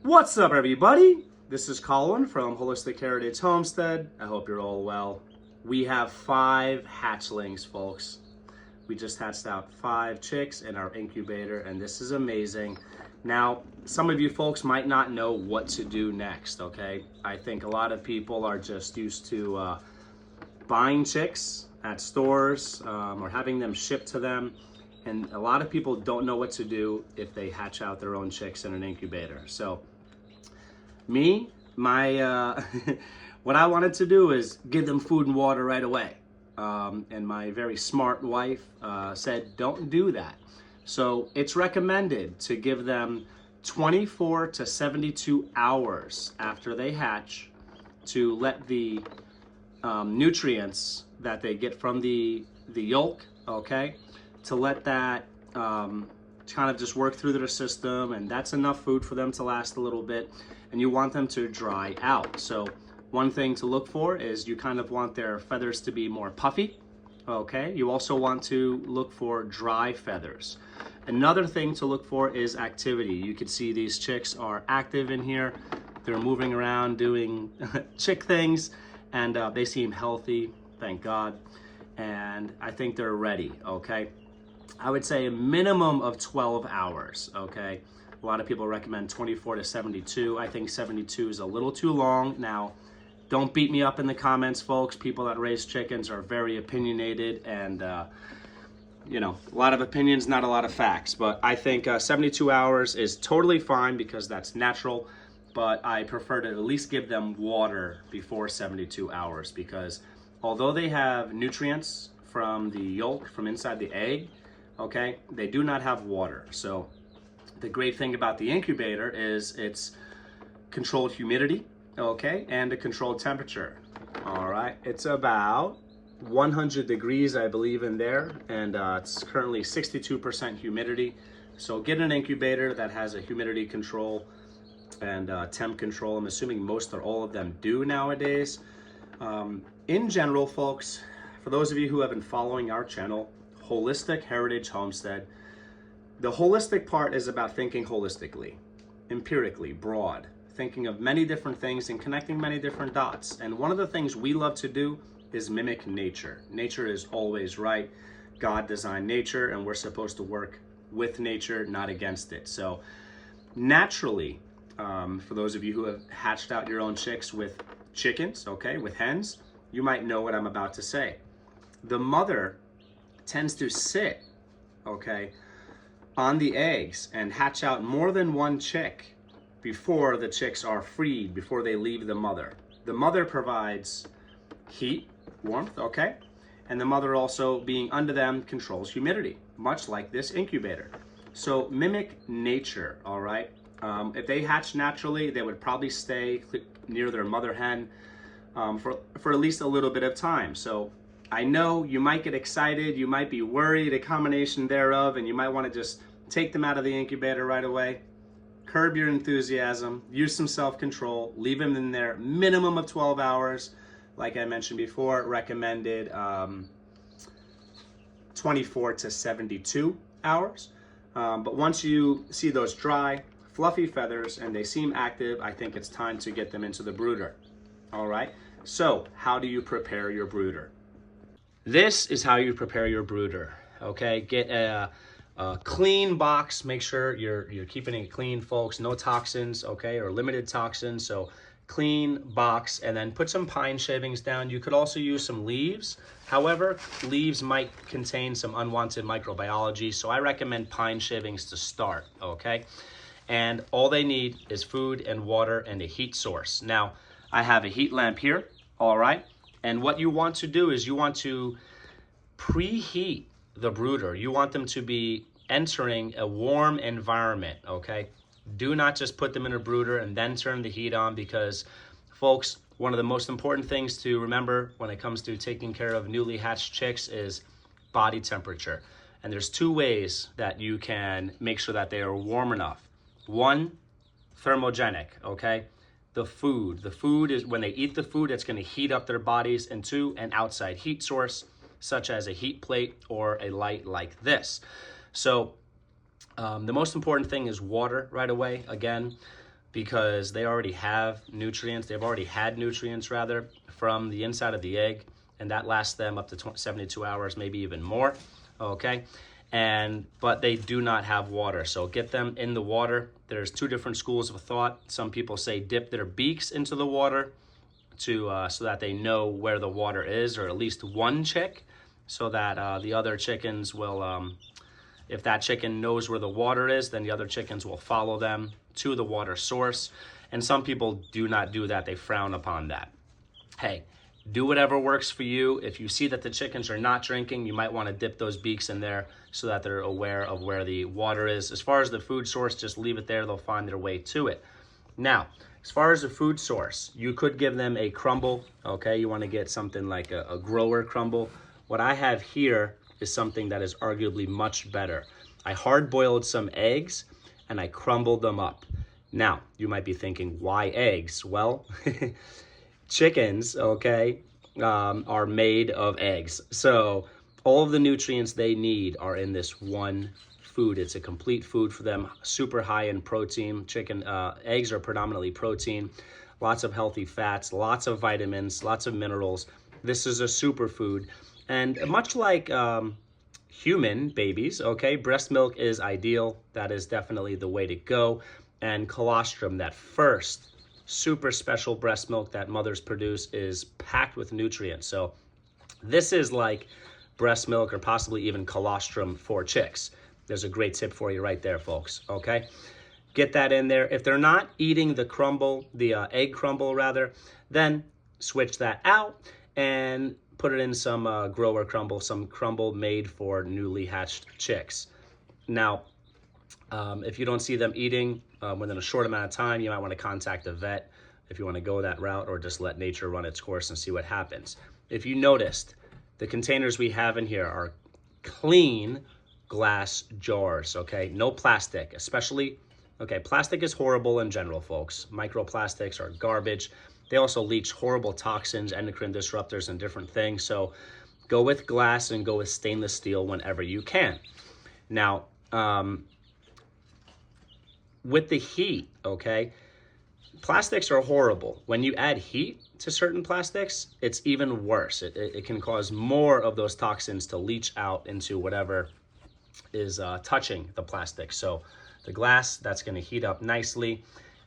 What's up, everybody? This is Colin from Holistic Heritage Homestead. I hope you're all well. We have 5 hatchlings, folks. We just hatched out 5 chicks in our incubator, and this is amazing. Now, some of you folks might not know what to do next, okay? I think a lot of people are just used to buying chicks at stores or having them shipped to them. And a lot of people don't know what to do if they hatch out their own chicks in an incubator. So me, what I wanted to do is give them food and water right away. And my very smart wife said, don't do that. So it's recommended to give them 24 to 72 hours after they hatch to let the nutrients that they get from the yolk, okay, to let that kind of just work through their system, and that's enough food for them to last a little bit. And you want them to dry out. So one thing to look for is you kind of want their feathers to be more puffy, okay? You also want to look for dry feathers. Another thing to look for is activity. You can see these chicks are active in here. They're moving around doing chick things, and they seem healthy, thank God. And I think they're ready, okay? I would say a minimum of 12 hours, okay? A lot of people recommend 24 to 72. I think 72 is a little too long. Now, don't beat me up in the comments, folks. People that raise chickens are very opinionated, and you know, a lot of opinions, not a lot of facts. But I think 72 hours is totally fine because that's natural. But I prefer to at least give them water before 72 hours because although they have nutrients from the yolk, from inside the egg, okay, they do not have water. So the great thing about the incubator is it's controlled humidity, okay, and a controlled temperature. All right, it's about 100 degrees, I believe, in there, and it's currently 62% humidity. So get an incubator that has a humidity control and temp control. I'm assuming most or all of them do nowadays. In general, folks, for those of you who have been following our channel, Holistic Heritage Homestead, the holistic part is about thinking holistically, empirically, broad, thinking of many different things and connecting many different dots. And one of the things we love to do is mimic nature. Nature is always right. God designed nature, and we're supposed to work with nature, not against it. So naturally, for those of you who have hatched out your own chicks with chickens, okay, with hens, you might know what I'm about to say. The mother tends to sit, okay, on the eggs and hatch out more than one chick before the chicks are freed, before they leave the mother. The mother provides heat, warmth, okay? And the mother also, being under them, controls humidity, much like this incubator. So mimic nature, all right? If they hatch naturally, they would probably stay near their mother hen for at least a little bit of time. So I know you might get excited, you might be worried, a combination thereof, and you might want to just take them out of the incubator right away. Curb your enthusiasm, use some self-control, leave them in there minimum of 12 hours. Like I mentioned before, recommended 24 to 72 hours. But once you see those dry, fluffy feathers and they seem active, I think it's time to get them into the brooder. All right, so how do you prepare your brooder? This is how you prepare your brooder, okay? Get a clean box. Make sure you're keeping it clean, folks. No toxins, okay, or limited toxins. So clean box, and then put some pine shavings down. You could also use some leaves. However, leaves might contain some unwanted microbiology, so I recommend pine shavings to start, okay? And all they need is food and water and a heat source. Now, I have a heat lamp here, all right? And what you want to do is you want to preheat the brooder. You want them to be entering a warm environment, okay? Do not just put them in a brooder and then turn the heat on, because, folks, one of the most important things to remember when it comes to taking care of newly hatched chicks is body temperature. And there's 2 ways that you can make sure that they are warm enough. 1, thermogenic, okay? The food is, when they eat the food, it's going to heat up their bodies. And 2, an outside heat source, such as a heat plate or a light like this. So the most important thing is water right away. Again, because they already have nutrients. They've already had nutrients rather from the inside of the egg, and that lasts them up to 72 hours, maybe even more, okay? But they do not have water, so get them in the water. There's two different schools of thought. Some people say dip their beaks into the water so that they know where the water is, or at least one chick, so that the other chickens will, if that chicken knows where the water is, then the other chickens will follow them to the water source. And some people do not do that. They frown upon that. Hey, do whatever works for you. If you see that the chickens are not drinking, you might want to dip those beaks in there so that they're aware of where the water is. As far as the food source, just leave it there. They'll find their way to it. Now, as far as the food source, you could give them a crumble, okay? You want to get something like a grower crumble. What I have here is something that is arguably much better. I hard-boiled some eggs and I crumbled them up. Now, you might be thinking, why eggs? Well, chickens, okay, are made of eggs. So all of the nutrients they need are in this one food. It's a complete food for them, super high in protein. Eggs are predominantly protein, lots of healthy fats, lots of vitamins, lots of minerals. This is a superfood. And much like human babies, okay, breast milk is ideal. That is definitely the way to go. And colostrum, that first super special breast milk that mothers produce, is packed with nutrients. So this is like breast milk, or possibly even colostrum for chicks. There's a great tip for you right there, folks, okay? Get that in there. If they're not eating the crumble, the egg crumble rather, then switch that out and put it in some grower crumble, some crumble made for newly hatched chicks. Now, if you don't see them eating within a short amount of time, you might want to contact a vet if you want to go that route, or just let nature run its course and see what happens. If you noticed, the containers we have in here are clean glass jars, okay? No plastic, especially, okay, plastic is horrible in general, folks. Microplastics are garbage. They also leach horrible toxins, endocrine disruptors, and different things. So go with glass and go with stainless steel whenever you can. Now, with the heat, okay, plastics are horrible. When you add heat to certain plastics, it's even worse. It can cause more of those toxins to leach out into whatever is touching the plastic. So the glass, that's going to heat up nicely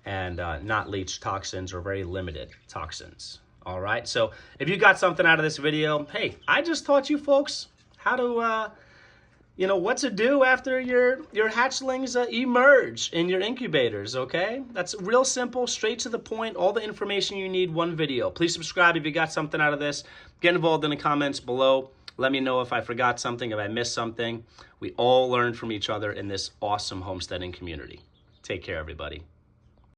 and not leach toxins, or very limited toxins. All right, so if you got something out of this video, hey, I just taught you folks how to what to do after your hatchlings emerge in your incubators, okay? That's real simple, straight to the point, all the information you need, one video. Please subscribe if you got something out of this. Get involved in the comments below. Let me know if I forgot something, if I missed something. We all learn from each other in this awesome homesteading community. Take care, everybody.